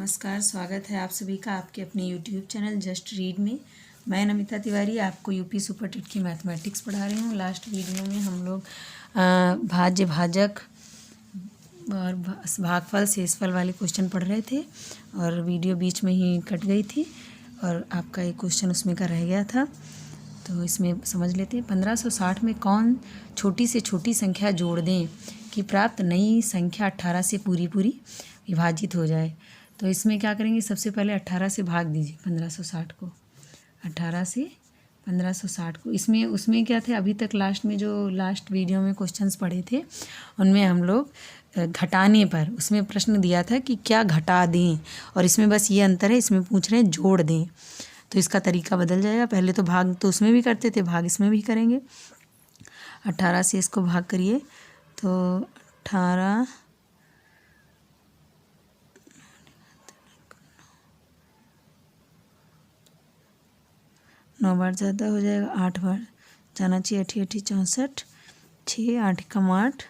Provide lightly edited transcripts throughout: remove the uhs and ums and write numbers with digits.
नमस्कार, स्वागत है आप सभी का आपके अपने YouTube चैनल जस्ट रीड में। मैं नमिता तिवारी आपको यूपी सुपर टेट की मैथमेटिक्स पढ़ा रही हूँ। लास्ट वीडियो में हम लोग भाज्य भाजक और भागफल शेषफल वाले क्वेश्चन पढ़ रहे थे और वीडियो बीच में ही कट गई थी और आपका एक क्वेश्चन उसमें का रह गया था। तो इसमें समझ लेते हैं। 1560 में कौन छोटी से छोटी संख्या जोड़ दें कि प्राप्त नई संख्या 18 से पूरी विभाजित हो जाए। तो इसमें क्या करेंगे, सबसे पहले 18 से भाग दीजिए 1560 को। 18 से 1560 को इसमें उसमें क्या थे, अभी तक लास्ट वीडियो में क्वेश्चंस पढ़े थे उनमें हम लोग घटाने पर उसमें प्रश्न दिया था कि क्या घटा दें, और इसमें बस ये अंतर है, इसमें पूछ रहे हैं जोड़ दें। तो इसका तरीका बदल जाएगा। पहले तो भाग तो उसमें भी करते थे, भाग इसमें भी करेंगे। 18 से इसको भाग करिए तो 18 9 बार ज़्यादा हो जाएगा, 8 बार जाना चाहिए। 8 8 64, 6 8 कम 8,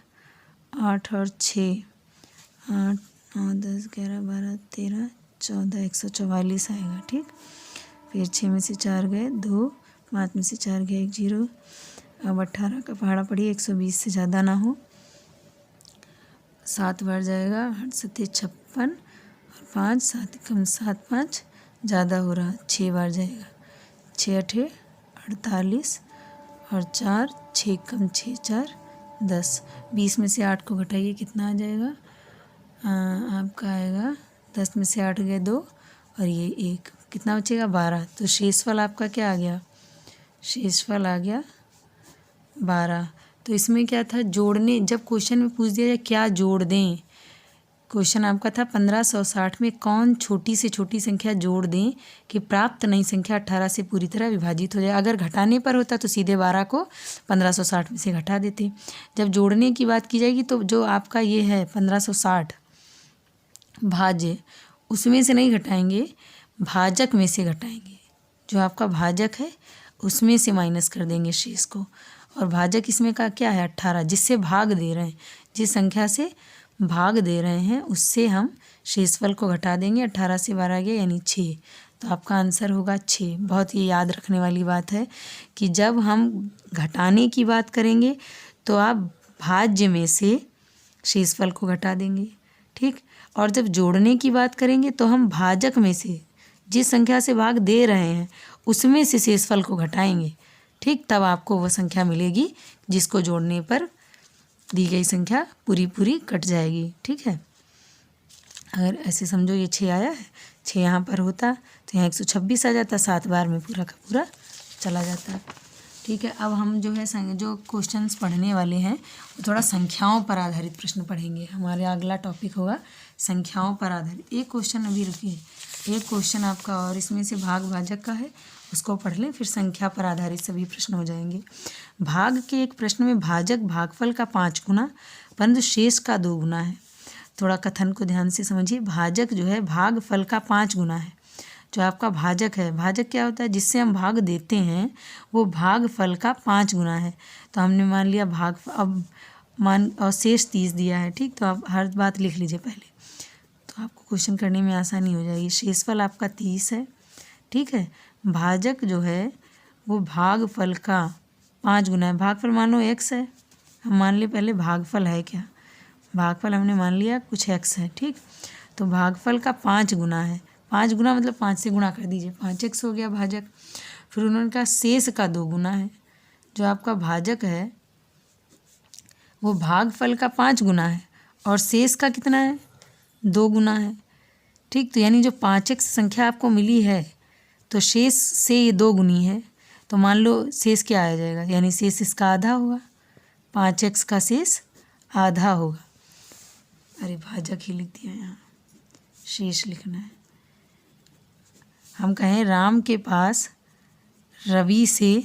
8 और 6 8 9 10 11 12 13 14 144 आएगा। ठीक, फिर 6 में से 4 गए 2, 5 में से 4 गए 1 0। अब 18 का पहाड़ा पढ़िए, 120 से ज़्यादा ना हो। 7 बार जाएगा, 8 7 56 और 5 7 कम 7 5 ज़्यादा हो रहा, 6 बार जाएगा। 6 8 48 और 4 6 कम 6 4 10। 20 में से 8 को घटाइए, कितना आ जाएगा? आपका आएगा 10 में से 8 गए 2 और ये 1, कितना बचेगा? 12। तो शेषफल आपका क्या आ गया? शेषफल आ गया 12। तो इसमें क्या था, जोड़ने, जब क्वेश्चन में पूछ दिया जाए क्या जोड़ दें, क्वेश्चन आपका था 1560 में कौन छोटी से छोटी संख्या जोड़ दें कि प्राप्त नई संख्या 18 से पूरी तरह विभाजित हो जाए। अगर घटाने पर होता तो सीधे 12 को 1560 में से घटा देते। जब जोड़ने की बात की जाएगी तो जो आपका ये है 1560 भाज्य, उसमें से नहीं घटाएंगे, भाजक में से घटाएंगे। जो आपका भाजक है उसमें से माइनस कर देंगे शेष को, और भाजक इसमें का क्या है? 18, जिससे भाग दे रहे हैं, जिस संख्या से भाग दे रहे हैं उससे हम शेषफल को घटा देंगे। 18 से 12 गया यानी 6, तो आपका आंसर होगा 6। बहुत ही याद रखने वाली बात है कि जब हम घटाने की बात करेंगे तो आप भाज्य में से शेषफल को घटा देंगे। ठीक, और जब जोड़ने की बात करेंगे तो हम भाजक में से जिस संख्या से भाग दे रहे हैं उसमें से शेषफल को घटाएंगे। ठीक, तब आपको वो संख्या मिलेगी जिसको जोड़ने पर दी गई संख्या पूरी कट जाएगी। ठीक है, अगर ऐसे समझो ये 6 आया है, 6 यहाँ पर होता तो यहाँ 126 आ जाता, 7 बार में पूरा का पूरा चला जाता। ठीक है, अब हम जो है जो क्वेश्चंस पढ़ने वाले हैं वो थोड़ा संख्याओं पर आधारित प्रश्न पढ़ेंगे। हमारे अगला टॉपिक होगा संख्याओं पर आधारित। एक क्वेश्चन अभी रुकिए, एक क्वेश्चन आपका और इसमें से भाग भाजक का है, उसको पढ़ लें, फिर संख्या पर आधारित सभी प्रश्न हो जाएंगे। भाग के एक प्रश्न में भाजक भागफल का 5 गुना परंतु शेष का 2 गुना है। थोड़ा कथन को ध्यान से समझिए। भाजक जो है भागफल का 5 गुना है। जो आपका भाजक है, भाजक क्या होता है? जिससे हम भाग देते हैं वो भागफल का 5 गुना है। तो हमने मान लिया भाग, अब मान और शेष 30 दिया है। ठीक, तो आप हर बात लिख लीजिए पहले, तो आपको क्वेश्चन करने में आसानी हो जाएगी। शेषफल आपका 30 है। ठीक है, भाजक जो है वो भागफल का 5 गुना है। भागफल मान लो x है, हम मान लिए पहले भागफल है क्या, भागफल हमने मान लिया कुछ x है। ठीक, तो भागफल का 5 गुना है। 5 गुना मतलब 5 से गुणा कर दीजिए, 5x हो गया भाजक। फिर उन्होंने कहा शेष का 2 गुना है। जो आपका भाजक है वो भागफल का 5 गुना है और शेष का कितना है? 2 गुना है। ठीक, तो यानी जो 5x संख्या आपको मिली है तो शेष से ये 2 गुनी है, तो मान लो शेष क्या आ जाएगा, यानी शेष इसका आधा होगा। 5x का शेष आधा होगा। अरे भाजक ही लिख दिया, यहाँ शेष लिखना है। हम कहें राम के पास रवि से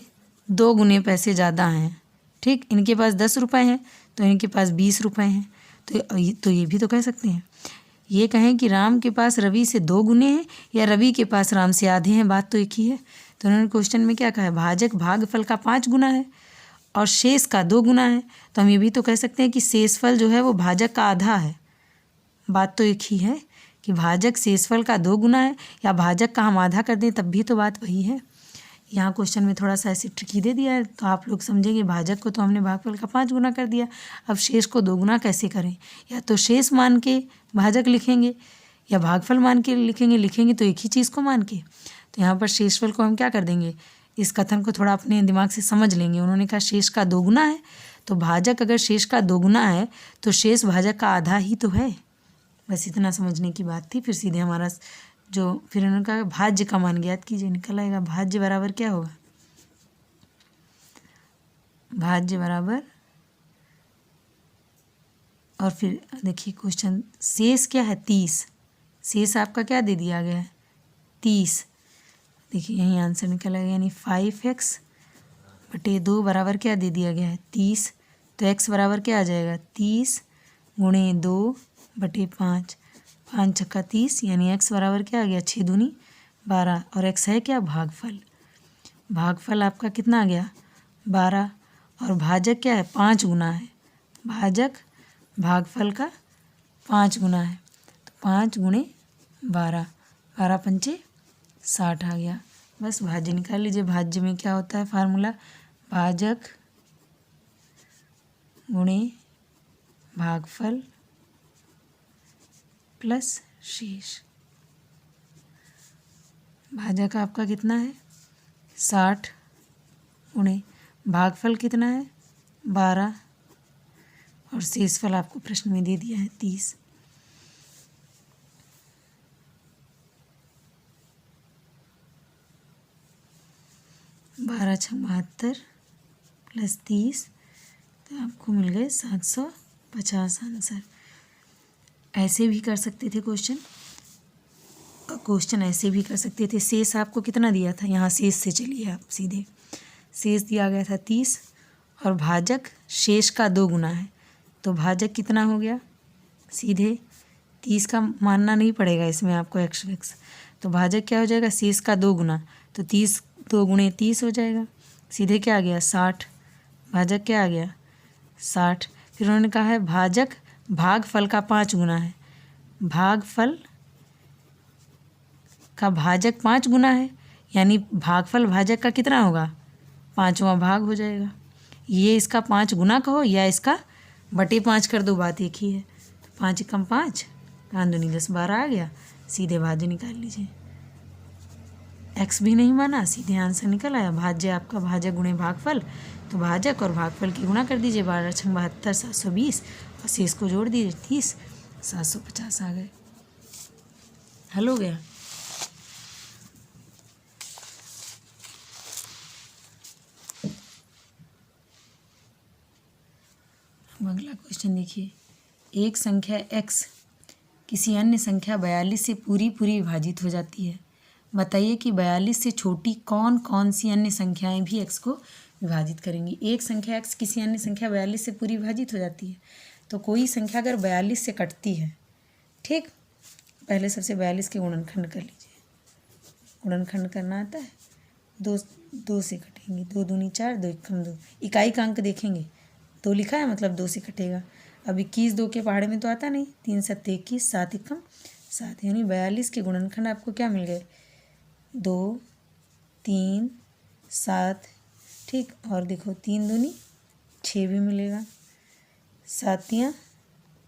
2 गुने पैसे ज़्यादा हैं। ठीक, इनके पास 10 रुपये हैं तो इनके पास 20 रुपये हैं। तो ये भी तो कह सकते हैं, ये कहें कि राम के पास रवि से 2 गुने हैं या रवि के पास राम से आधे हैं, बात तो एक ही है। तो उन्होंने क्वेश्चन में क्या कहा है? भाजक भागफल का 5 गुना है और शेष का 2 गुना है। तो हम ये भी तो कह सकते हैं कि शेषफल जो है वो भाजक का आधा है। बात तो एक ही है कि भाजक शेषफल का 2 गुना है या भाजक का हम आधा कर दें तब भी तो बात वही है। यहाँ क्वेश्चन में थोड़ा सा ऐसे ट्रिकी दे दिया है, तो आप लोग समझेंगे भाजक को तो हमने भागफल का 5 गुना कर दिया, अब शेष को 2 गुना कैसे करें। या तो शेष मान के भाजक लिखेंगे या भागफल मान के लिखेंगे तो एक ही चीज़ को मान के। तो यहाँ पर शेषफल को हम क्या कर देंगे, इस कथन को थोड़ा अपने दिमाग से समझ लेंगे। उन्होंने कहा शेष का 2 गुना है, तो भाजक अगर शेष का 2 गुना है तो शेष भाजक का आधा ही तो है। बस इतना समझने की बात थी। फिर सीधे हमारा फिर उन्होंने कहा भाज्य का मान ज्ञात कीजिए, निकल आएगा भाज्य बराबर क्या होगा, भाज्य बराबर, और फिर देखिए क्वेश्चन शेष क्या है 30, शेष आपका क्या दे दिया गया है 30। देखिए यही आंसर निकल आएगा, यानी 5x/2 बराबर क्या दे दिया गया है 30। तो x बराबर क्या आ जाएगा 30 गुणे 2/5, 5 छक्का 30, यानी x बराबर क्या आ गया 6 दूनी 12, और x है क्या भागफल। भागफल आपका कितना आ गया 12, और भाजक क्या है 5 गुना है, भाजक भागफल का 5 गुना है, तो 5 गुणे 12, 12 पंचे 60 आ गया। बस भाज्य निकाल लीजिए। भाज्य में क्या होता है फार्मूला, भाजक गुणे भागफल प्लस शेष। भाजक आपका कितना है 60 गुणे भागफल कितना है 12, और शेषफल आपको प्रश्न में दे दिया है 30। बारह 72 प्लस 30, तो आपको मिल गए 750 आंसर। ऐसे भी कर सकते थे क्वेश्चन ऐसे भी कर सकते थे। शेष आपको कितना दिया था, यहाँ शेष से चलिए आप सीधे, शेष दिया गया था 30, और भाजक शेष का 2 गुना है, तो भाजक कितना हो गया, सीधे 30 का मानना नहीं पड़ेगा इसमें आपको x, तो भाजक क्या हो जाएगा शेष का 2 गुना, तो 30 2 गुणे 30 हो जाएगा, सीधे क्या आ गया 60, भाजक क्या आ गया 60। फिर उन्होंने कहा है भाजक भागफल का 5 गुना है, भागफल का भाजक 5 गुना है, यानी भागफल भाजक का कितना होगा 5वां भाग हो जाएगा। ये इसका 5 गुना कहो या इसका बटे 5 कर दो, बात एक ही है। 5 कम 5, 5 दूनी 10, 12 आ गया, सीधे भाज्य निकाल लीजिए। x भी नहीं माना, सीधे आंसर निकल आया। भाज्य आपका भाजक गुणे भागफल, तो भाजक और भागफल की गुणा कर दीजिए, 12 × 72 720, और शेष को जोड़ दीजिए 30, 750 आ गए। हल हो गया। अगला क्वेश्चन देखिए, एक संख्या x किसी अन्य संख्या 42 से पूरी विभाजित हो जाती है। बताइए कि 42 से छोटी कौन कौन सी अन्य संख्याएं भी x को विभाजित करेंगी। एक संख्या x किसी अन्य संख्या 42 से पूरी विभाजित हो जाती है, तो कोई संख्या अगर 42 से कटती है, ठीक, पहले सबसे 42 के गुणनखंड कर लीजिए। गुणनखंड करना आता है, 2 से कटेंगे, 2 दूनी 4, 2 एकम 2, इकाई का अंक देखेंगे 2 लिखा है मतलब 2 से कटेगा। अब 21 2 के पहाड़े में तो आता नहीं, 3 7 21, 7 एकम 7, यानी 42 के गुणनखंड आपको क्या मिल गए 2 3 7, ठीक, और देखो 3 दूनी 6 भी मिलेगा, 7 या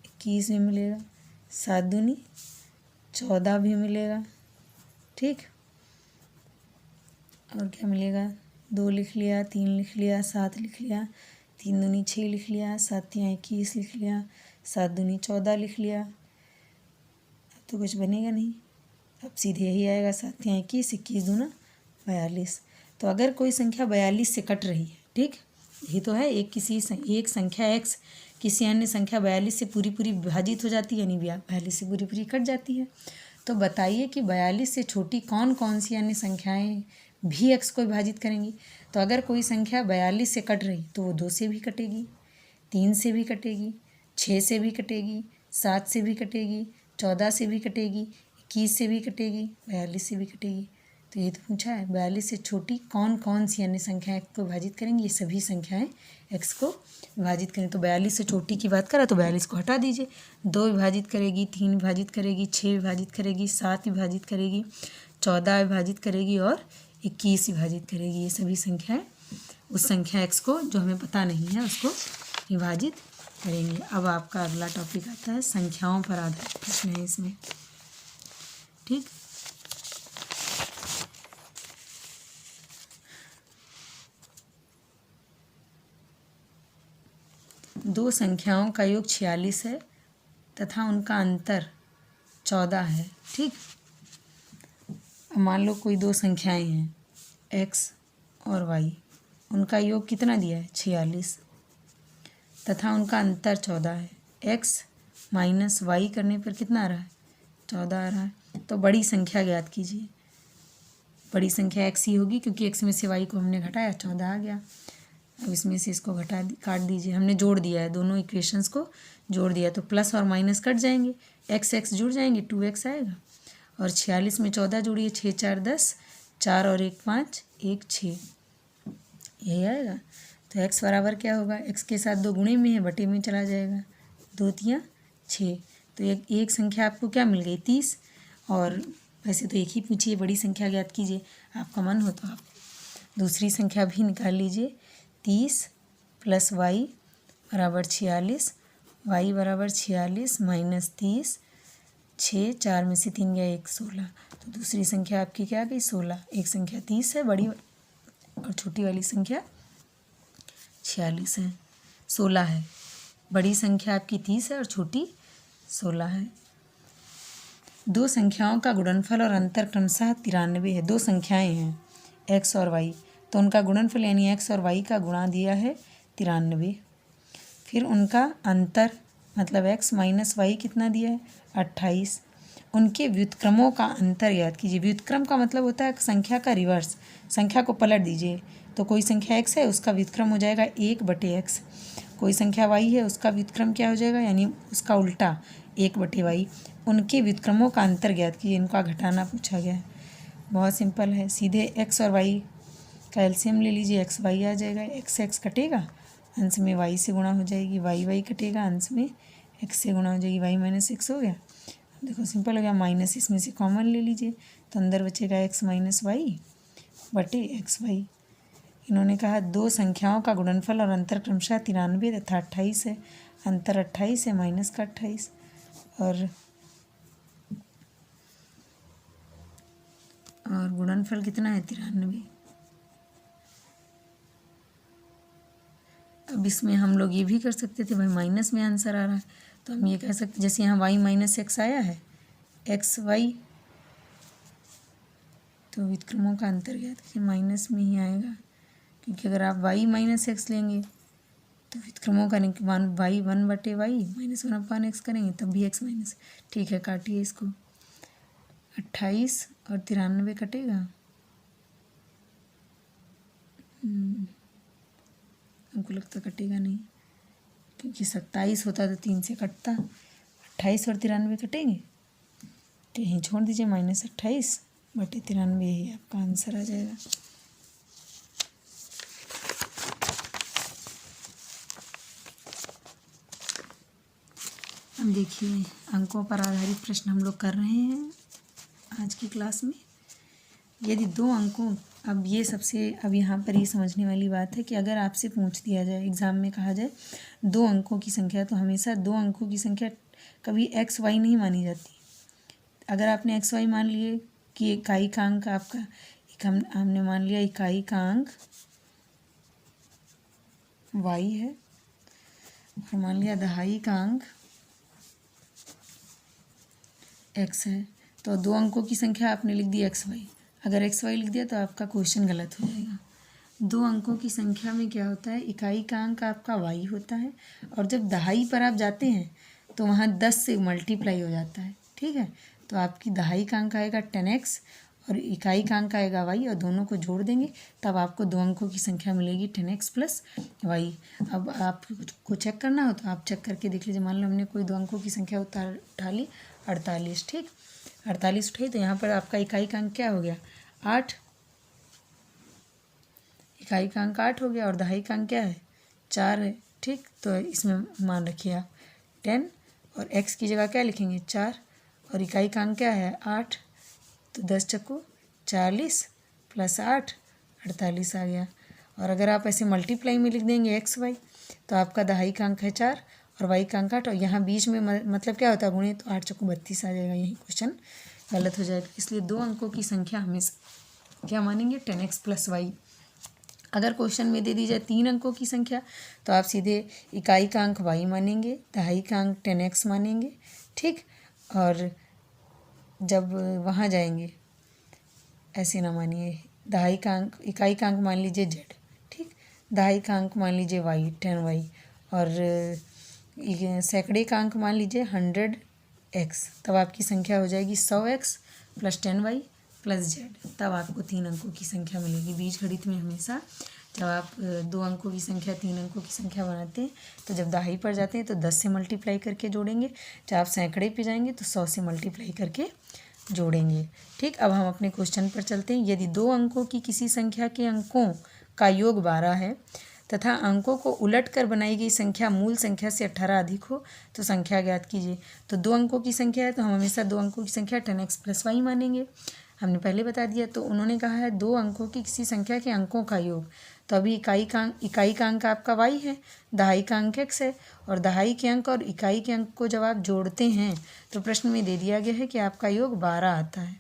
21 भी मिलेगा, 7 दूनी 14 भी मिलेगा, ठीक, और क्या मिलेगा 2 लिख लिया, 3 लिख लिया, 7 लिख लिया, 3 दूनी 6 लिख लिया, 7 या 21 लिख लिया, 7 दूनी 14 लिख लिया। अब तो कुछ बनेगा नहीं, अब सीधे यही आएगा, 7 या 21, 21 दूना 42। तो अगर कोई संख्या 42 से कट रही है, ठीक, यही तो है, एक संख्या x किसी अन्य संख्या 42 से पूरी विभाजित हो जाती है, यानी 42 से पूरी कट जाती है। तो बताइए कि 42 से छोटी कौन कौन सी अन्य संख्याएं भी x को विभाजित करेंगी। तो अगर कोई संख्या 42 से कट रही तो वो 2 से भी कटेगी, 3 से भी कटेगी, 6 से भी कटेगी, 7 से भी कटेगी, 14 से भी कटेगी, 21 से भी कटेगी, 42 से भी कटेगी। तो ये तो पूछा है 42 से छोटी कौन कौन सी अन्य संख्याएं x को विभाजित करेंगी। ये सभी संख्याएं x को विभाजित करें। तो 42 से छोटी की बात करें तो 42 को हटा दीजिए। 2 विभाजित करेगी, 3 विभाजित करेगी, 6 विभाजित करेगी, 7 विभाजित करेगी, 14 विभाजित करेगी और 21 विभाजित करेगी। ये सभी संख्याएं उस संख्या x को जो हमें पता नहीं है उसको विभाजित करेंगे। अब आपका अगला टॉपिक आता है संख्याओं पर आधारित प्रश्न है इसमें। ठीक, दो संख्याओं का योग 46 है तथा उनका अंतर 14 है। ठीक, अब मान लो कोई दो संख्याएं हैं x और y, उनका योग कितना दिया है 46 तथा उनका अंतर 14 है। x माइनस वाई करने पर कितना आ रहा है 14 आ रहा है। तो बड़ी संख्या ज्ञात कीजिए। बड़ी संख्या x ही होगी क्योंकि x में से y को हमने घटाया 14 आ गया। अब इसमें से इसको काट दीजिए। हमने जोड़ दिया है, दोनों इक्वेशंस को जोड़ दिया तो प्लस और माइनस कट जाएंगे, x जुड़ जाएंगे, 2x आएगा। और 46 में 14 जोड़िए, 6 4 10, 4 और 1 5, 1 6, यही आएगा। तो x बराबर क्या होगा, x के साथ 2 गुणे में है, बटे में चला जाएगा, 2 तियाँ 6। तो एक संख्या आपको क्या मिल गई 30। और वैसे तो एक ही पूछिए, बड़ी संख्या ज्ञात कीजिए, आपका मन हो तो आप दूसरी संख्या भी निकाल लीजिए। 30 प्लस वाई बराबर 46, वाई बराबर 46 माइनस 30, 6 4 में से 3 गया 1, 16। तो दूसरी संख्या आपकी क्या आ गई 16। एक संख्या 30 है बड़ी और छोटी वाली संख्या 46 है, 16 है। बड़ी संख्या आपकी 30 है और छोटी 16 है। दो संख्याओं का गुणनफल और अंतर क्रमशः 93 है। दो संख्याएं हैं x और y, तो उनका गुणनफल यानी x और y का गुणा दिया है 93। फिर उनका अंतर मतलब x माइनस वाई कितना दिया है 28। उनके व्युत्क्रमों का अंतर याद कीजिए। व्युत्क्रम का मतलब होता है संख्या का रिवर्स, संख्या को पलट दीजिए। तो कोई संख्या x है उसका व्युत्क्रम हो जाएगा 1/x, कोई संख्या y है उसका व्युत्क्रम क्या हो जाएगा यानी उसका उल्टा 1/y। उनके व्युत्क्रमों का अंतर ज्ञात कीजिए, इनका घटाना पूछा गया है। बहुत सिंपल है, सीधे x और y का एलसीएम ले लीजिए, x y आ जाएगा, x कटेगा, अंश में y से गुणा हो जाएगी, y कटेगा, अंश में x से गुणा हो जाएगी, y माइनस x हो गया। देखो सिंपल हो गया, माइनस इसमें से कॉमन ले लीजिए तो अंदर बचेगा x माइनस वाई बटे एक्स वाई। इन्होंने कहा दो संख्याओं का गुणनफल और अंतर क्रमशः 93 तथा 28 है। अंतर 28 है माइनस का 28 और गुणनफल कितना है 93। अब इसमें हम लोग ये भी कर सकते थे भाई, माइनस में आंसर आ रहा है तो हम ये कह सकते जैसे यहाँ y माइनस एक्स आया है एक्स वाई, तो व्युत्क्रमों का अंतर ज्ञात कीजिए, माइनस में ही आएगा क्योंकि अगर आप y माइनस एक्स लेंगे तो व्युत्क्रमों का y 1/y माइनस 1/x करेंगे तब भी x माइनस। ठीक है, काटिए इसको, 28 और 93 कटेगा, हमको लगता कटेगा नहीं क्योंकि 27 होता तो 3 से कटता, 28 और 93 कटेंगे तो यहीं छोड़ दीजिए, माइनस 28 बटे 93 ही आपका आंसर आ जाएगा। अब देखिए अंकों पर आधारित प्रश्न हम लोग कर रहे हैं आज की क्लास में। यदि दो अंकों, अब ये सबसे अब यहाँ पर ये समझने वाली बात है कि अगर आपसे पूछ दिया जाए एग्ज़ाम में कहा जाए 2 अंकों की संख्या, तो हमेशा 2 अंकों की संख्या कभी एक्स वाई नहीं मानी जाती। अगर आपने एक्स वाई मान लिए कि इकाई का अंक आपका हमने मान लिया इकाई का अंक वाई है और मान लिया दहाई का अंक एक्स है, तो 2 अंकों की संख्या आपने लिख दी एक्स वाई। अगर एक्स वाई लिख दिया तो आपका क्वेश्चन गलत हो जाएगा। 2 अंकों की संख्या में क्या होता है, इकाई का अंक आपका वाई होता है और जब दहाई पर आप जाते हैं तो वहाँ 10 से मल्टीप्लाई हो जाता है। ठीक है, तो आपकी दहाई का अंक आएगा 10x और इकाई का अंक आएगा वाई और दोनों को जोड़ देंगे तब आपको 2 अंकों की संख्या मिलेगी 10x प्लस वाई। अब आपको चेक करना हो तो आप चेक करके देख लीजिए। मान लो हमने कोई 2 अंकों की संख्या उठा ली 48। ठीक, 48 उठाई तो यहाँ पर आपका इकाई का अंक क्या हो गया 8, इकाई का अंक 8 हो गया और दहाई का अंक क्या है 4 है। ठीक, तो इसमें मान रखिए आप 10 और x की जगह क्या लिखेंगे 4 और इकाई का अंक क्या है 8, तो 10 चक्कू 40 प्लस 8 48 आ गया। और अगर आप ऐसे मल्टीप्लाई में लिख देंगे x y तो आपका दहाई का अंक है 4 और y का अंक 8 और यहाँ बीच में मतलब क्या होता है गुणे, तो 8 चक्कू 32 आ जाएगा। यही क्वेश्चन गलत हो जाएगा। इसलिए 2 अंकों की संख्या हमेशा क्या मानेंगे 10x प्लस वाई। अगर क्वेश्चन में दे दी जाए 3 अंकों की संख्या तो आप सीधे इकाई का अंक y मानेंगे, दहाई का अंक 10x मानेंगे। ठीक, और जब वहाँ जाएंगे ऐसे ना मानिए, दहाई का अंक इकाई का अंक मान लीजिए z, ठीक, दहाई का अंक मान लीजिए y 10y और सैकड़े का अंक मान लीजिए 100x। तब आपकी संख्या हो जाएगी 100x plus 10y plus z। तब आपको 3 अंकों की संख्या मिलेगी। बीजगणित में हमेशा जब आप 2 अंकों की संख्या 3 अंकों की संख्या बनाते हैं तो जब दहाई पर जाते हैं तो 10 से मल्टीप्लाई करके जोड़ेंगे, जब आप सैकड़े पे जाएंगे तो 100 से मल्टीप्लाई करके जोड़ेंगे। ठीक, अब हम अपने क्वेश्चन पर चलते हैं। यदि 2 अंकों की किसी संख्या के अंकों का योग 12 है तथा अंकों को उलट कर बनाई गई संख्या मूल संख्या से 18 अधिक हो तो संख्या ज्ञात कीजिए। तो 2 अंकों की संख्या है तो हम हमेशा 2 अंकों की संख्या 10x प्लस वाई मानेंगे, हमने पहले बता दिया। तो उन्होंने कहा है 2 अंकों की किसी संख्या के अंकों का योग, तो अभी इकाई का अंक आपका y है, दहाई का अंक x है और दहाई के अंक और इकाई के अंक को जब आप जोड़ते हैं तो प्रश्न में दे दिया गया है कि आपका योग 12 आता है।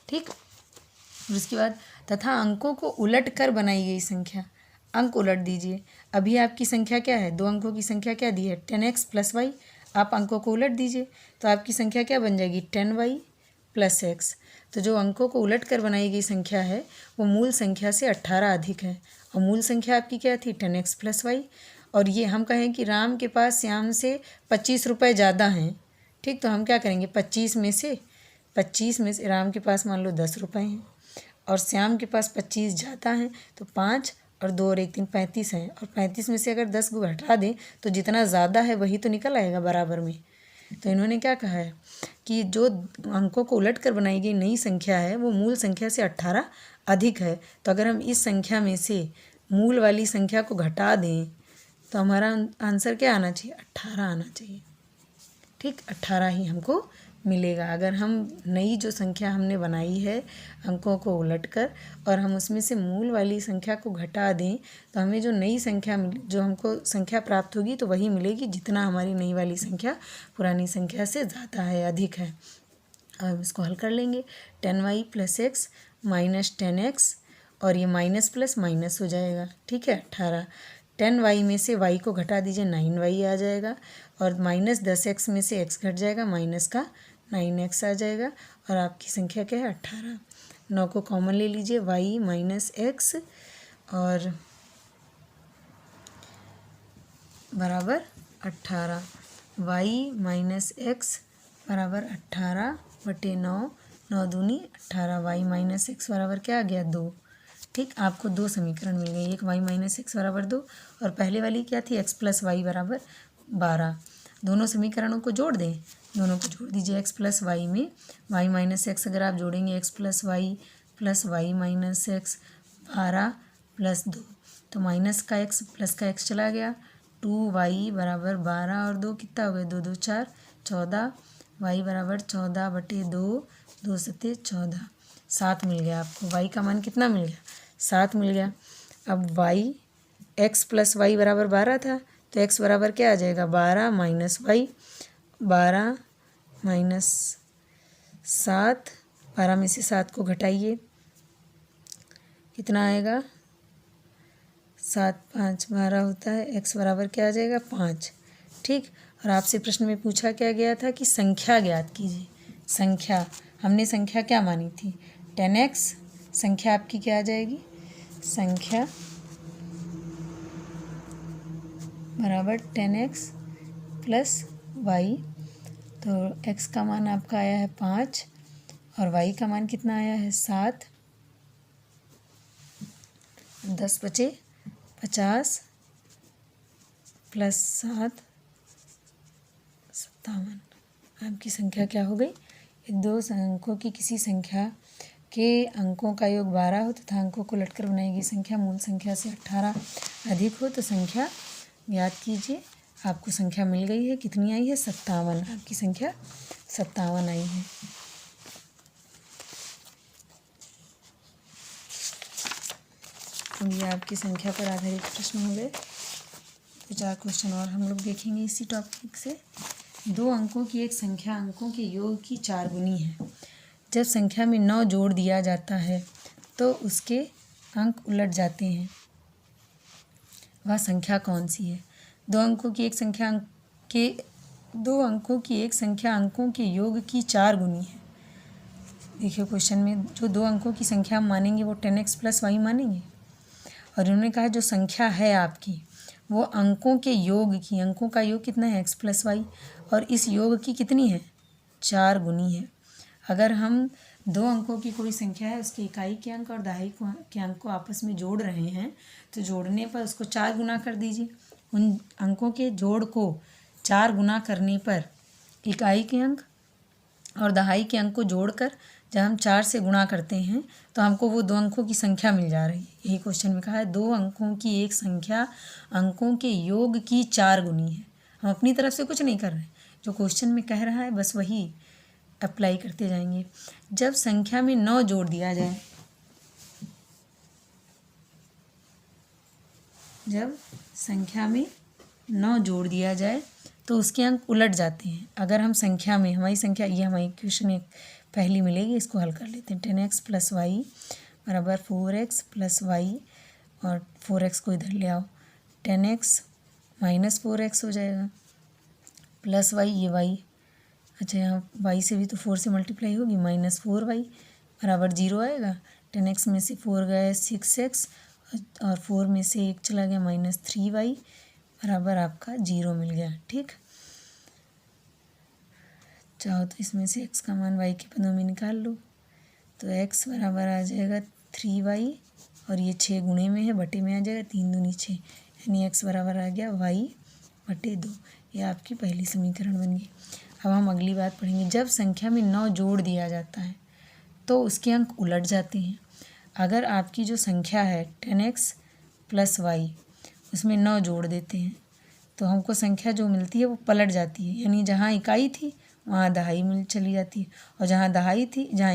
ठीक, और उसके बाद तथा अंकों को उलट कर बनाई गई संख्या, अंक उलट दीजिए। अभी आपकी संख्या क्या है, 2 अंकों की संख्या क्या दी है 10x प्लस वाई, आप अंकों को उलट दीजिए तो आपकी संख्या क्या बन जाएगी 10y प्लस x। तो जो अंकों को उलट कर बनाई गई संख्या है वो मूल संख्या से 18 अधिक है और मूल संख्या आपकी क्या थी 10x प्लस वाई। और ये हम कहें कि राम के पास श्याम से 25 रुपये ज़्यादा हैं। ठीक, तो हम क्या करेंगे 25 में से राम के पास मान लो 10 रुपये हैं और श्याम के पास 25 ज़्यादा हैं, तो 5 और 2 और 1 3 35 हैं और 35 में से अगर 10 को घटा दें तो जितना ज़्यादा है वही तो निकल आएगा बराबर में। तो इन्होंने क्या कहा है कि जो अंकों को उलट कर बनाई गई नई संख्या है वो मूल संख्या से 18 अधिक है। तो अगर हम इस संख्या में से मूल वाली संख्या को घटा दें तो हमारा आंसर क्या आना चाहिए 18 आना चाहिए। ठीक, 18 ही हमको मिलेगा। अगर हम नई जो संख्या हमने बनाई है अंकों को उलटकर और हम उसमें से मूल वाली संख्या को घटा दें तो हमें जो नई संख्या जो हमको संख्या प्राप्त होगी तो वही मिलेगी जितना हमारी नई वाली संख्या पुरानी संख्या से ज़्यादा है, अधिक है। अब इसको हल कर लेंगे। 10y plus x minus 10x और ये माइनस प्लस माइनस हो जाएगा। ठीक है, 18। 10y में से y को घटा दीजिए 9y आ जाएगा और माइनस 10x में से x घट जाएगा, माइनस का 9x आ जाएगा और आपकी संख्या क्या है 18। 9 को कॉमन ले लीजिए, y माइनस एक्स और बराबर 18। y माइनस एक्स बराबर 18/9, 9 दूनी 18, y माइनस एक्स बराबर क्या आ गया 2। ठीक, आपको 2 समीकरण मिल गए, एक y माइनस एक्स बराबर 2 और पहले वाली क्या थी x प्लस वाई बराबर 12। दोनों समीकरणों को जोड़ दें, दोनों को जोड़ दीजिए। x प्लस वाई में y माइनस एक्स अगर आप जोड़ेंगे x plus Y minus X 12 plus 2 तो माइनस का x प्लस का x चला गया। 2y बराबर 12 और 2 कितना हो गया 2 2 4 14, y बराबर 14/2, 2 सत्ते 14, 7 मिल गया आपको। y का मान कितना मिल गया 7 मिल गया। अब y x प्लस वाई बराबर 12 था तो x बराबर क्या आ जाएगा 12 माइनस वाई, 12 माइनस 7, 12 में से 7 को घटाइए कितना आएगा 7 5 12 होता है। x बराबर क्या आ जाएगा 5। ठीक, और आपसे प्रश्न में पूछा क्या गया था कि संख्या ज्ञात कीजिए। संख्या हमने संख्या क्या मानी थी 10x, संख्या आपकी क्या आ जाएगी संख्या बराबर 10x प्लस वाई। तो x का मान आपका आया है 5 और y का मान कितना आया है 7, 10 बचे 50 प्लस 7 57। आपकी संख्या क्या हो गई 2 अंकों की किसी संख्या के अंकों का योग 12 हो तथा अंकों को लटकर बनाई गई संख्या मूल संख्या से 18 अधिक हो तो संख्या याद कीजिए। आपको संख्या मिल गई है, कितनी आई है? 57। आपकी संख्या 57 आई है। ये आपकी संख्या पर आधारित प्रश्न हो गए। तो 4 क्वेश्चन और हम लोग देखेंगे इसी टॉपिक से। 2 अंकों की एक संख्या अंकों के योग की 4 गुनी है। जब संख्या में 9 जोड़ दिया जाता है तो उसके अंक उलट जाते हैं। वह संख्या कौन सी है? 2 अंकों की एक संख्या अंकों के योग की 4 गुनी है। देखिए क्वेश्चन में जो 2 अंकों की संख्या हम मानेंगे वो 10x + y मानेंगे, और उन्होंने कहा जो संख्या है आपकी वो अंकों के योग की, अंकों का योग कितना है? x + y, और इस योग की कितनी है? 4 गुनी है। अगर हम 2 अंकों की कोई संख्या है, उसके इकाई के अंक और दहाई के अंक को आपस में जोड़ रहे हैं, तो जोड़ने पर उसको 4 गुना कर दीजिए। उन अंकों के जोड़ को 4 गुना करने पर इकाई के अंक और दहाई के अंक को जोड़कर जब हम 4 से गुणा करते हैं तो हमको वो 2 अंकों की संख्या मिल जा रही है। यही क्वेश्चन में कहा है 2 अंकों की एक संख्या अंकों के योग की 4 गुनी है। हम अपनी तरफ से कुछ नहीं कर रहे, जो क्वेश्चन में कह रहा है बस वही अप्लाई करते जाएंगे। जब संख्या में 9 जोड़ दिया जाए, जब संख्या में 9 जोड़ दिया जाए तो उसके अंक उलट जाते हैं। अगर हम संख्या में, हमारी संख्या ये हमारी क्वेश्चन एक पहली मिलेगी, इसको हल कर लेते हैं। 10x + y बराबर 4x + y, और 4x को इधर ले आओ, 10x - 4x हो जाएगा, प्लस y, ये y, अच्छा यहाँ y से भी तो 4 से मल्टीप्लाई होगी, -4y बराबर 0 आएगा। 10x में से 4 गए 6x, और 4 में से 1 चला गया -3y बराबर आपका 0 मिल गया। ठीक, चाहो तो इसमें से x का मान y के पदों में निकाल लो, तो x बराबर आ जाएगा 3y, और ये 6 गुणे में है, बटे में आ जाएगा, 3 दूनी 6, यानी x बराबर आ गया y/2। ये आपकी पहली समीकरण बन गई। अब हम अगली बात पढ़ेंगे। जब संख्या में 9 जोड़ दिया जाता है तो उसके अंक उलट जाते हैं। अगर आपकी जो संख्या है 10x + y, उसमें 9 जोड़ देते हैं तो हमको संख्या जो मिलती है वो पलट जाती है, यानी जहाँ इकाई थी वहाँ दहाई मिल चली जाती है, और जहाँ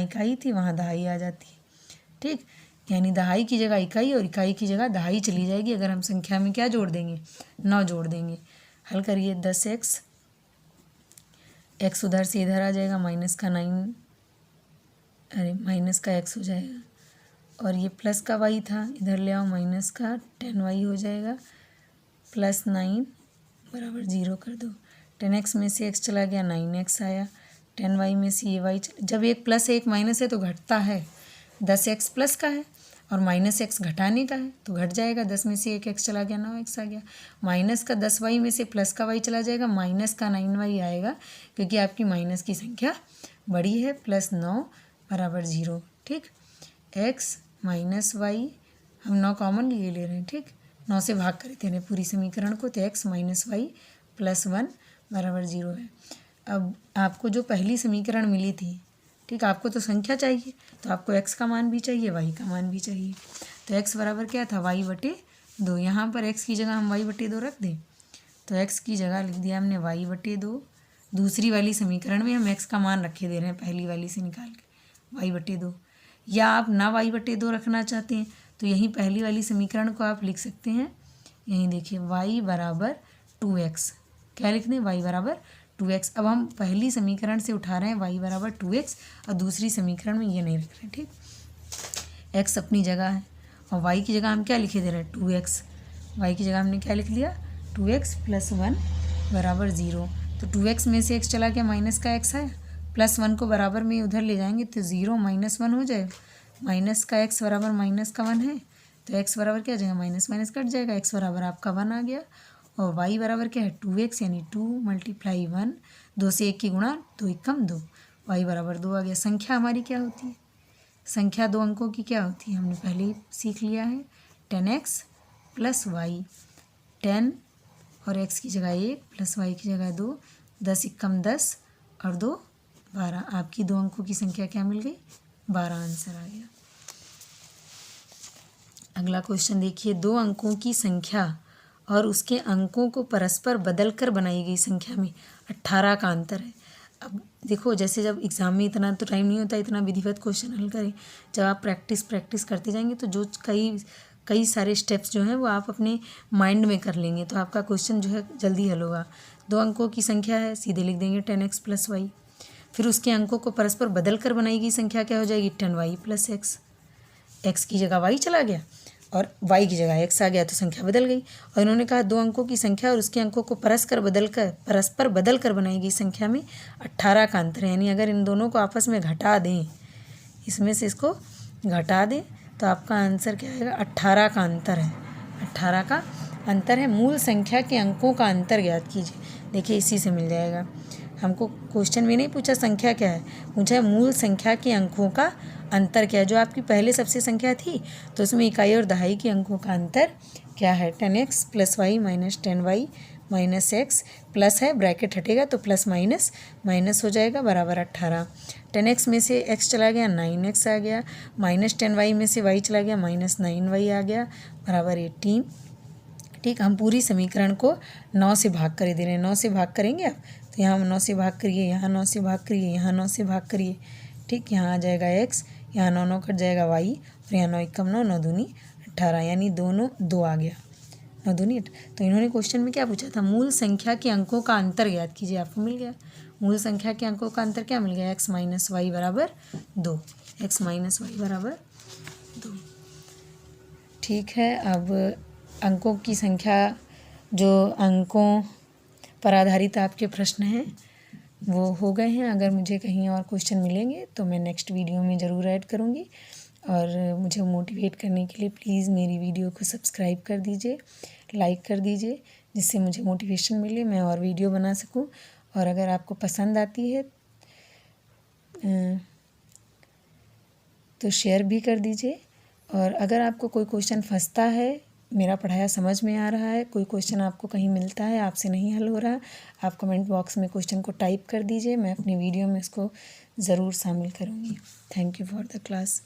इकाई थी वहाँ दहाई आ जाती है। ठीक, यानी दहाई की जगह इकाई और इकाई की जगह दहाई चली जाएगी अगर हम संख्या में क्या जोड़ देंगे? 9 जोड़ देंगे। हल करिए, 10x, x उधर से इधर आ जाएगा, -9, माइनस का x हो जाएगा, और ये प्लस का y था, इधर ले आओ, -10y हो जाएगा, +9 बराबर 0 कर दो। 10x में से x चला गया, 9x आया, 10y में से ये y जब एक प्लस है एक माइनस है तो घटता है। 10x प्लस का है और -x घटाने का है तो घट जाएगा। 10 में से एक x चला गया, 9x आ गया। माइनस का 10y में से प्लस का y चला जाएगा, माइनस का 9y आएगा, क्योंकि आपकी माइनस की संख्या बड़ी है। +9 बराबर 0। ठीक, x - y, हम 9 कॉमन ले रहे हैं। ठीक, 9 से भाग कर दे रहे हैं पूरी समीकरण को, तो x - y + 1 बराबर 0 है। अब आपको जो पहली समीकरण मिली थी, ठीक, आपको तो संख्या चाहिए तो आपको x का मान भी चाहिए, y का मान भी चाहिए। तो x बराबर क्या था? y/2। यहाँ पर x की जगह हम y/2 रख दें, तो x की जगह लिख दिया हमने y/2। दूसरी वाली समीकरण में हम x का मान रखे दे रहे हैं पहली वाली से निकाल के, y/2। या आप ना y/2 रखना चाहते हैं तो यहीं पहली वाली समीकरण को आप लिख सकते हैं। यहीं देखिए y बराबर 2x, क्या लिख दें? y बराबर 2x। अब हम पहली समीकरण से उठा रहे हैं y बराबर 2x, और दूसरी समीकरण में ये नहीं रख रहे। ठीक, x अपनी जगह है और y की जगह हम क्या लिखे दे रहे हैं? 2x। y की जगह हमने क्या लिख लिया? 2x + 1 बराबर 0। तो 2x में से x चला गया, माइनस का x है, +1 को बराबर में उधर ले जाएंगे तो 0 - 1 हो जाएगा। माइनस का x बराबर -1 है, तो x बराबर क्या हो जाएगा? माइनस माइनस कट जाएगा, x बराबर आपका 1 आ गया। और y बराबर क्या है? 2x, यानी 2 × 1, 2 से 1 की गुणा, 2 × 1 2, y बराबर 2 आ गया। संख्या हमारी क्या होती है? संख्या 2 अंकों की क्या होती है? हमने पहले ही सीख लिया है, 10x + y, 10 और x की जगह 1 + y की जगह 2, 10 × 1 = 10 और 2 = 12। आपकी 2 अंकों की संख्या क्या मिल गई? 12 आंसर आ गया। अगला क्वेश्चन देखिए, 2 अंकों की संख्या और उसके अंकों को परस्पर बदलकर बनाई गई संख्या में 18 का अंतर है। अब देखो, जैसे जब एग्ज़ाम में इतना तो टाइम नहीं होता इतना विधिवत क्वेश्चन हल करें, जब आप प्रैक्टिस करते जाएंगे तो जो कई सारे स्टेप्स जो हैं वो आप अपने माइंड में कर लेंगे, तो आपका क्वेश्चन जो है जल्दी हल होगा। 2 अंकों की संख्या है, सीधे लिख देंगे 10x + y। फिर उसके अंकों को परस्पर बदल कर बनाई गई संख्या क्या हो जाएगी, 10y + x। x की जगह y चला गया और y की जगह x आ गया, तो संख्या बदल गई। और इन्होंने कहा 2 अंकों की संख्या और उसके अंकों को परस्पर बदल कर बनाई गई संख्या में 18 का अंतर है। यानी अगर इन दोनों को आपस में घटा दें, इसमें से इसको घटा दें, तो आपका आंसर क्या आएगा, 18 का अंतर है। 18 का अंतर है। मूल संख्या के अंकों का अंतर ज्ञात कीजिए। देखिए, इसी से मिल जाएगा। हमको क्वेश्चन में नहीं पूछा संख्या क्या है, पूछा है मूल संख्या के अंकों का अंतर क्या है। जो आपकी पहले सबसे संख्या थी तो उसमें इकाई और दहाई के अंकों का अंतर क्या है, 10x + y - 10y - x plus है, ब्रैकेट हटेगा तो प्लस माइनस हो जाएगा, बराबर 18। 10x में से x चला गया, 9x आ गया, -10y में से y चला गया, -9y आ गया, बराबर 18। ठीक, हम पूरी समीकरण को 9 से भाग कर दे रहे हैं। 9 से भाग करेंगे आप, तो यहाँ 9 से भाग करिए, यहाँ 9 से भाग करिए, यहाँ 9 से भाग करिए। ठीक, यहाँ आ जाएगा x, यहाँ 9 9 कट जाएगा y, और यहाँ 9 एकम 9, 9 दूनी 18, यानी दोनों 2 आ गया, 9 दूनी 8। तो इन्होंने क्वेश्चन में क्या पूछा था, मूल संख्या के अंकों का अंतर ज्ञात कीजिए। आपको मिल गया मूल संख्या के अंकों का अंतर, क्या मिल गया, x - y बराबर 2, x - y बराबर 2। ठीक है, अब अंकों की संख्या, जो अंकों पर आधारित आपके प्रश्न हैं वो हो गए हैं। अगर मुझे कहीं और क्वेश्चन मिलेंगे तो मैं नेक्स्ट वीडियो में ज़रूर ऐड करूँगी। और मुझे मोटिवेट करने के लिए प्लीज़ मेरी वीडियो को सब्सक्राइब कर दीजिए, लाइक कर दीजिए, जिससे मुझे मोटिवेशन मिले, मैं और वीडियो बना सकूँ। और अगर आपको पसंद आती है तो शेयर भी कर दीजिए। और अगर आपको कोई क्वेश्चन फंसता है, मेरा पढ़ाया समझ में आ रहा है, कोई क्वेश्चन आपको कहीं मिलता है, आपसे नहीं हल हो रहा, आप कमेंट बॉक्स में क्वेश्चन को टाइप कर दीजिए, मैं अपनी वीडियो में इसको ज़रूर शामिल करूँगी। Thank you for the class.